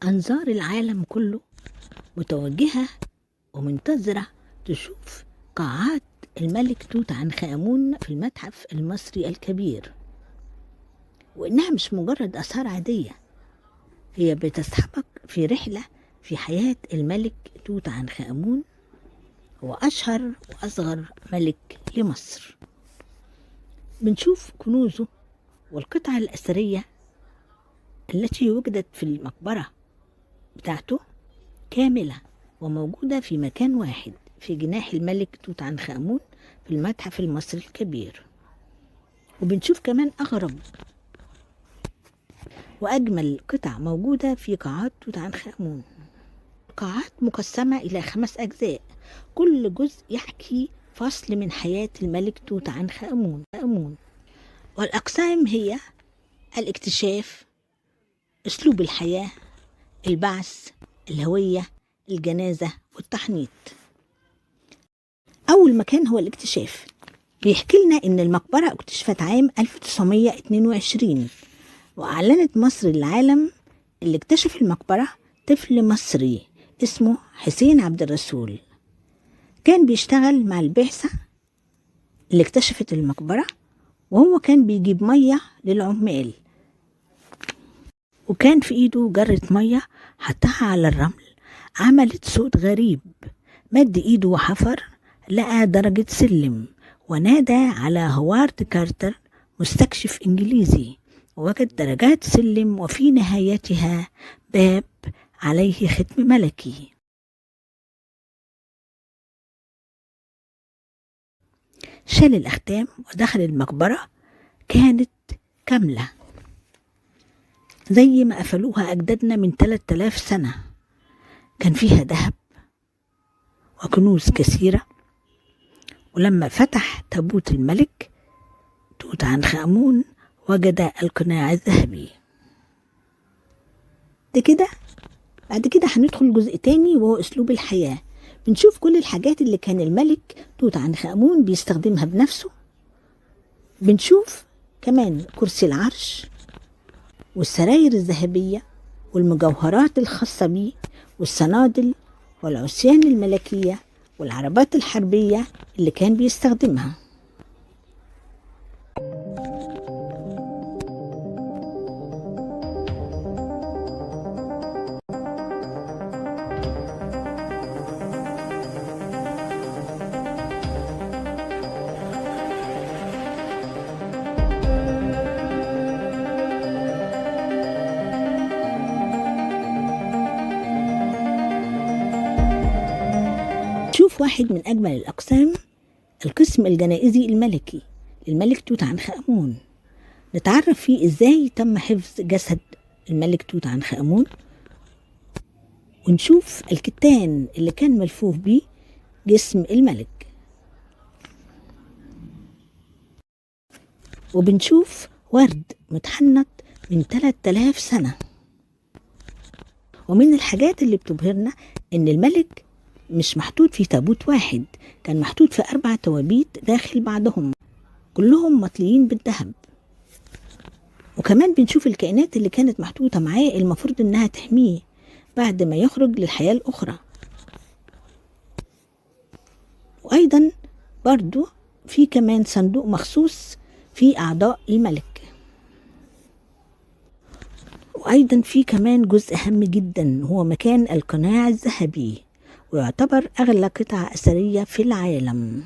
أنظار العالم كله متوجهة ومنتظرة تشوف قاعات الملك توت عنخ آمون في المتحف المصري الكبير، وإنها مش مجرد آثار عادية، هي بتصحبك في رحلة في حياة الملك توت عنخ آمون. هو أشهر وأصغر ملك لمصر. بنشوف كنوزه والقطع الأثرية التي وجدت في المقبرة بتاعته كاملة وموجودة في مكان واحد في جناح الملك توت عنخ آمون في المتحف المصري الكبير. وبنشوف كمان أغرب وأجمل قطع موجودة في قاعات توت عنخ آمون. قاعات مقسمة إلى 5 أجزاء، كل جزء يحكي فصل من حياة الملك توت عنخ آمون. والأقسام هي الاكتشاف، أسلوب الحياة، البعث، الهوية، الجنازة، والتحنيط. أول مكان هو الاكتشاف. بيحكي لنا إن المقبرة اكتشفت عام 1922، وأعلنت مصر للعالم. اللي اكتشف المقبرة طفل مصري اسمه حسين عبد الرسول، كان بيشتغل مع البعثة اللي اكتشفت المقبرة، وهو كان بيجيب مية للعمال، وكان في ايده جرة مية حطها على الرمل، عملت صوت غريب. مد ايده وحفر، لقى درجة سلم، ونادى على هوارد كارتر مستكشف انجليزي، ووجد درجات سلم وفي نهايتها باب عليه ختم ملكي. شال الأختام ودخل المقبرة، كانت كاملة زي ما قفلوها أجدادنا من 3000 سنة. كان فيها ذهب وكنوز كثيرة. ولما فتح تابوت الملك توت عنخ آمون وجد القناع الذهبي. بعد كده هندخل جزء تاني، وهو أسلوب الحياة. بنشوف كل الحاجات اللي كان الملك توت عنخ آمون بيستخدمها بنفسه. بنشوف كمان كرسي العرش والسراير الذهبية والمجوهرات الخاصة بيه والصنادل والعصيان الملكية والعربات الحربية اللي كان بيستخدمها. شوف واحد من أجمل الأقسام، القسم الجنائزي الملكي للملك توت عنخ آمون. نتعرف فيه إزاي تم حفظ جسد الملك توت عنخ آمون، ونشوف الكتان اللي كان ملفوف بيه جسم الملك. وبنشوف ورد متحنط من 3000 سنة. ومن الحاجات اللي بتبهرنا إن الملك مش محطوط في تابوت واحد، كان محطوط في 4 توابيت داخل بعضهم، كلهم مطليين بالذهب. وكمان بنشوف الكائنات اللي كانت محطوطة معاه، المفروض إنها تحميه بعد ما يخرج للحياة الأخرى. وأيضا برضو في كمان صندوق مخصوص في أعضاء الملك. وأيضا في كمان جزء هام جدا، هو مكان القناع الذهبي، ويعتبر أغلى قطعة أثرية في العالم.